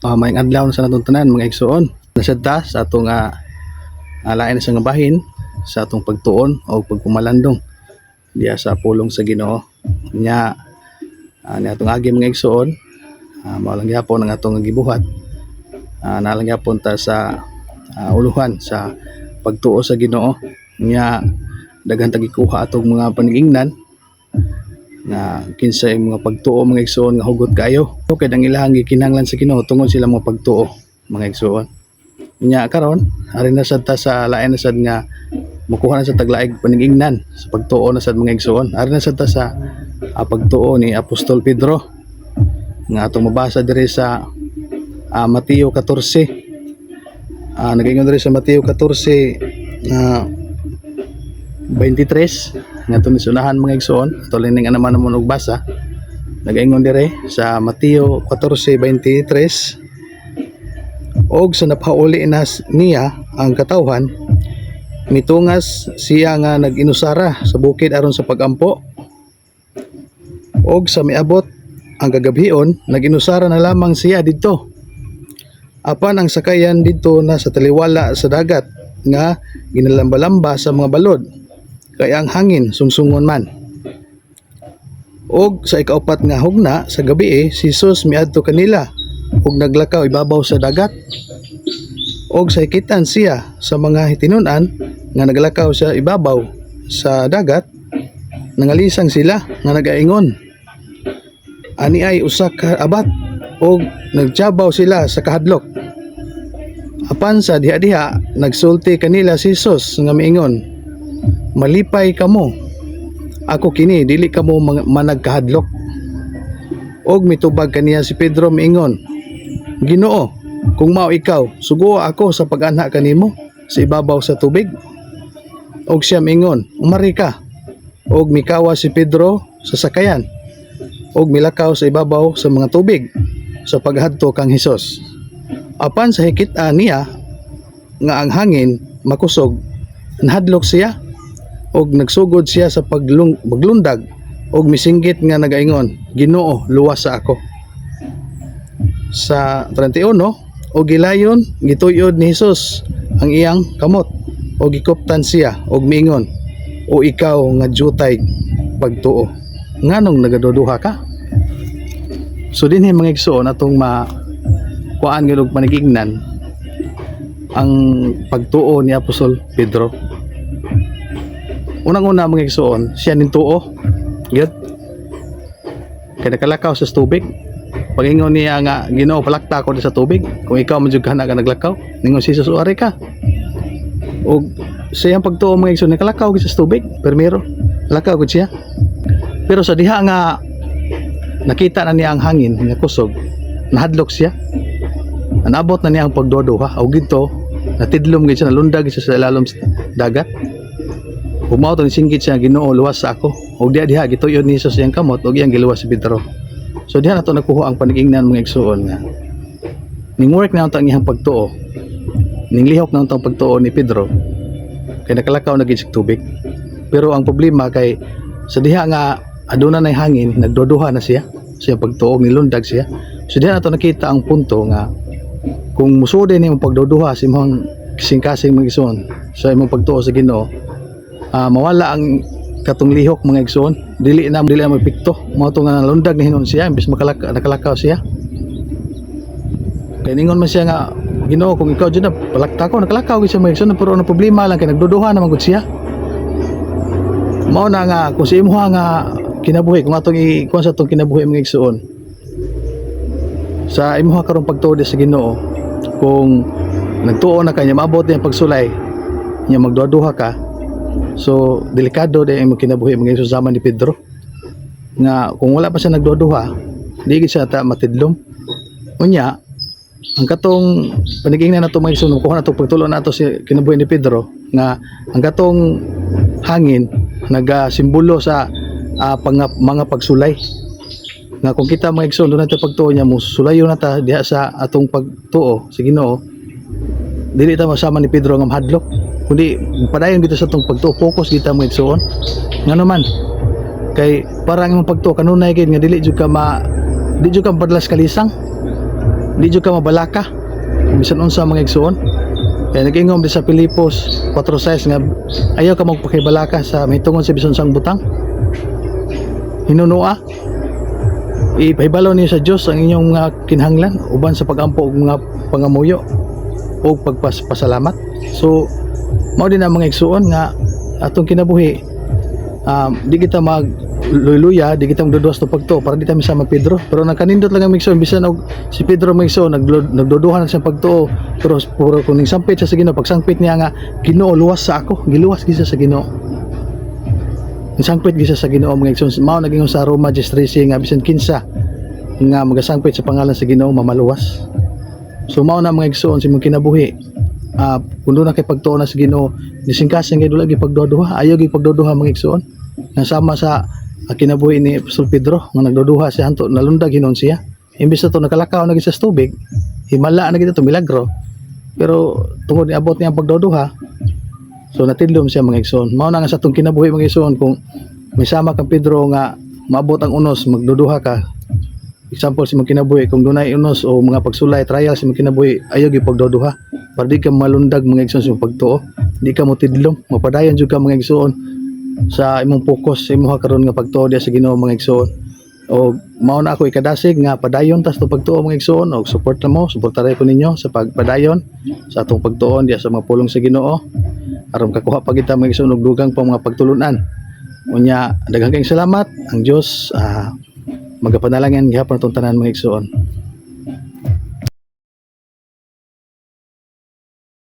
Maayong adlaw na sa natong tanan mga igsoon. Nasadta sa atong lain na sa nga bahin sa atong pagtuon o pagpumalandong diya sa pulong sa Ginoo. Nya ni atong agi mga igsoon, mao lang gyapon ang atong gibuhat. Nalang gyapon ta sa uluhan sa pagtuo sa Ginoo. Nya daghan ta gikuha atong mga paningingnan na kinsay mga pagtuo mga igsoon nga hugot kayo. Okay, ang ilahang gikinahanglan sa Ginoo tungod sila mga pagtuo mga igsoon. Nya karon ari na sad ta sa lain na sad nga makuha na sa taglaig paningingnan sa pagtuo na sad mga igsoon. Ari na sad ta sa pagtuo ni Apostol Pedro nga atong mabasa diri sa Mateo 14. Nagaingon diri sa Mateo 14 23 nga itong nisunahan mga igsoon. Ito lang nga naman og basa. Nagaingon dire sa Mateo 14:23, og sa napauli na niya ang katawhan, mitungas siya nga nag-inusara sa bukid aron sa pagampo. Og sa miabot ang kagabhion, nag-inusara na lamang siya didto. Apan ang sakayan didto na sa taliwala sa dagat nga ginalamba-lamba sa mga balod, kaya ang hangin sungsungon man. Og sa ikaupat nga hugna sa gabi si Jesus miadto kanila og naglakaw ibabaw sa dagat. Og sa ikitan siya sa mga hitinunan nga naglakaw sa ibabaw sa dagat, nangalisang sila nga nagaingon, ani ay usa ka abat, og nagtiyabaw sila sa kahadlok. Apan sa diha-diha nagsulti kanila si Jesus nga miingon, malipay kamo, ako kini dili kamo managkahadlok. Og mitubag kaniya si Pedro miingon, Ginoo, kung mao ikaw, sugo ako sa pag-anha kanimo sa ibabaw sa tubig. Og siya miingon, umari ka. Og mikawa si Pedro sa sakayan, og milakaw sa ibabaw sa mga tubig sa paghadto kang Hesus. Apan sa hikit-a niya nga ang hangin makusog, nahadlok siya og nagsugod siya sa paglundag og misinggit nga nagaingon, Ginoo, luwas sa ako. Sa 31, og gilayon gituyod ni Hesus ang iyang kamot og gikuptan siya og miingon, o ikaw nga jutay pagtuo, nganong nagaduduha ka? So dinhi mga igsoon atong kuan gyud og panigignan ang pagtuo ni Apostol Pedro. Unang-una mga igsoon, siya nintuo gyud kay nakalakaw sa tubig. Pagingon niya nga, Ginoo, palakta ako sa tubig, kung ikaw madyug ka naglakaw. Ningon si Jesus, uari ka. O siyang pagtuo mga igsoon, nakalakaw sa tubig primero, lakaw gud siya. Pero sa diha nga nakita na niya ang hangin nga kusog, nahadlok siya, anabot na niya ang pagduduha. O gito natidlom gid siya, nalundag siya sa ilalom sa dagat. Humaw to ni singgit siya, Ginoo, luwas sa ako. Og diha gituyod ni Jesus iyang kamot og iyang giluwas si Pedro. So diha nato nakuha ang panigingnan mga igsoon nga ning work na ang iyang pagtuo, ning lihok na ang pagtuo ni Pedro kay nakalakaw na gid sa tubig. Pero ang problema kay sa diha nga aduna nay hangin, nagduduha na siya sa pagtuo, nilundag siya. So diha nato nakita ang punto nga kung musudi ni imong pagduduha sa imong kasing-kasing mga igsoon sa imong pagtuo sa Ginoo, mawala ang katong lihok mga igsoon, dili na mapikto. Mao to nga nalundag ni hinon siya imbes nakalakaw siya. Kay ningon man siya nga, Ginoo, kung ikaw jud na palakta ko, nakalakaw gid siya mga igsoon, pero ang problema lang kay nagduduha naman gud siya. Mao na nga kung sa imuha nga kinabuhi, kung atong ikuan sa atong kinabuhi mga igsoon, sa imuha karon pagtuo sa Ginoo, kung nagtuo na kanya maabot na yung pagsulay nya magduha ka, so delikado din ang kinabuhi mga igsoon zaman ni Pedro nga kung wala pa siya nagduduha, di gid siya ta matidlom. Unya ang katong panigingnan nato mga igsoon, kuha nato pagtulo nato si kinabuhi ni Pedro nga ang katong hangin nagasimbolo sa mga pagsulay nga kung kita mga igsoon doon natin pagtuo niya mo sulayon nata diha sa atong pagtuo sa Ginoo, dili ta masama ni Pedro nga mahadlok, kundi padayon dito sa atong pagtuo, focus kita mga igsoon. Nga naman kay parang imong pagtuo kanunay gid nga dili jud ka padlas kalisang, di jud ka mabalaka bisan unsa mga igsoon. Kaya nag-ingom di sa Pilipos 4:6 nga ayaw ka magpakibalaka sa mitungod sa bisan sang butang. Hinunua ipahibalo niyo sa Dios ang inyong mga kinahanglan uban sa pagampo og mga pangamuyo o pagpasalamat. So mao din ang mga igsuon nga atong kinabuhi, di kita magluluya, di kita magduduwas to pagto para di ta misama Pedro. Pero nagkanindot lang ang igsuon bisan og si Pedro magsuon nagduduhan sa pagtuo, pero puro kuning sampit siya sa Ginoo. Pag sangpit niya nga Ginoo luwas sa ako, giluwas gisa sa Ginoo. Sangpit gisa sa Ginoo mga igsoon. Mao naging sa Roma 13 nga bisan kinsa nga magasangpit sa pangalan sa Ginoo mamaluwas. So mao na mga igsoon si mong kinabuhi. Kung doon na kay pagtuon na sa Ginoo, disingkasan kay dula gi pagduduha, ayaw gi pagduduha mga igsoon. Nga sama sa kinabuhi ni Apostol Pedro nga nagduduha siya hanto nalundag hinon siya. Imbes na to nakalakaw na gid sa tubig, himala na gid to milagro. Pero tungod ni abot niya ang pagduduha, so natidlom siya mga igsoon. Mao na nga sa atong kinabuhi mga igsoon, kung may sama kang Pedro nga maabot ang unos magduduha ka. Example si mga kinabuhi, kung dunay unos o mga pagsulay trial si mga kinabuhi, ayaw gi pagduduha para di ka malundag mga igsoon sa pagtuo, di ka mo tidlom, mapadayon jud ka mga igsoon sa imong focus sa imong karon nga pagtuo diha sa Ginoo mga igsoon. O mao na ako ikadasig nga padayon tas to pagtuo mga igsoon, og support na mo, suportaray ko ninyo sa pagpadayon sa atong pagtuon diha sa mga pulong sa Ginoo aron kakuha pa kita mga igsoon og dugang pa mga pagtulunan. Unya daghang kayong salamat. Ang Dios magapanalangin gihapon atong tanan mga igsoon.